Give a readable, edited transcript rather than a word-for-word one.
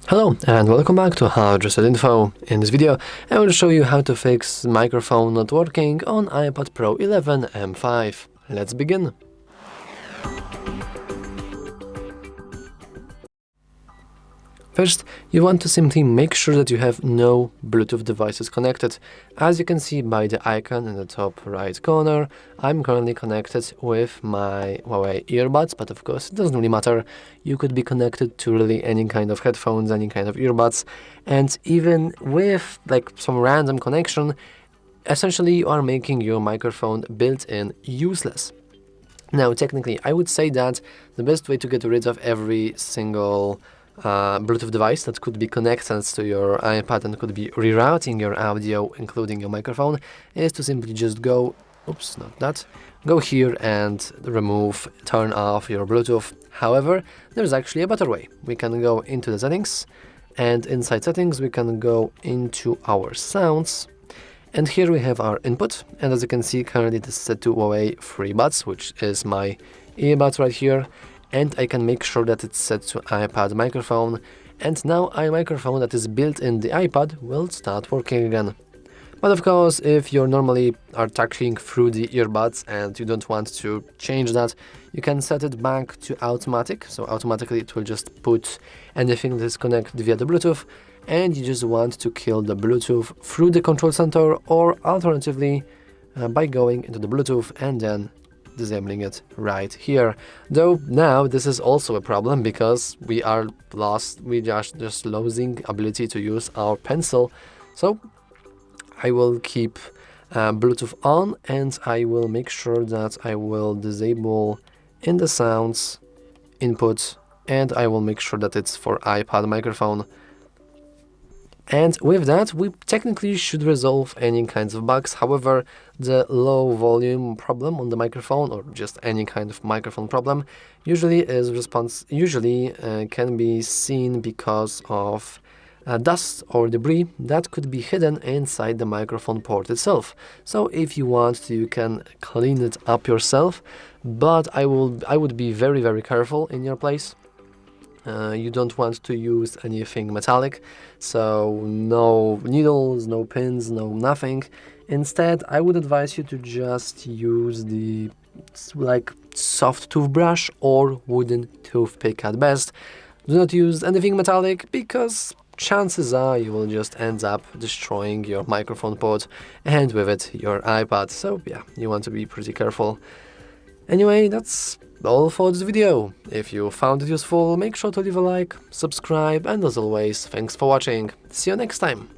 Hello and welcome back to HardReset.Info. In this video, I will show you how to fix microphone not working on iPad Pro 11 M5. Let's begin. First, you want to simply make sure that you have no Bluetooth devices connected. As you can see by the icon in the top right corner, I'm currently connected with my Huawei earbuds, but of course it doesn't really matter. You could be connected to really any kind of headphones, any kind of earbuds, and even with like some random connection, essentially you are making your microphone built-in useless. Now, technically, I would say that the best way to get rid of every single Bluetooth device that could be connected to your iPad and could be rerouting your audio, including your microphone, is to simply just go here and turn off your Bluetooth. However, there's actually a better way. We can go into the settings, and inside settings we can go into our sounds, and here we have our input, and as you can see currently it is set to Huawei FreeBuds, which is my earbuds right here. And I can make sure that it's set to iPad microphone, and now iMicrophone that is built in the iPad will start working again. But of course, if you normally are talking through the earbuds and you don't want to change that, you can set it back to automatic, so automatically it will just put anything that is connected via the Bluetooth, and you just want to kill the Bluetooth through the control center, or alternatively by going into the Bluetooth and then disabling it right here. Though now this is also a problem because we are just losing ability to use our pencil. So I will keep Bluetooth on, and I will make sure that I will disable in the sounds input, and I will make sure that it's for iPad microphone. And with that, we technically should resolve any kinds of bugs. However, the low volume problem on the microphone, or just any kind of microphone problem, usually can be seen because of dust or debris that could be hidden inside the microphone port itself. So if you want to, you can clean it up yourself, but I would be very, very careful in your place. You don't want to use anything metallic, so no needles, no pins, no nothing. Instead, I would advise you to just use the soft toothbrush or wooden toothpick at best. Do not use anything metallic because chances are you will just end up destroying your microphone port and with it your iPad. So yeah, you want to be pretty careful. Anyway, that's all for this video. If you found it useful, make sure to leave a like, subscribe, and as always, thanks for watching. See you next time.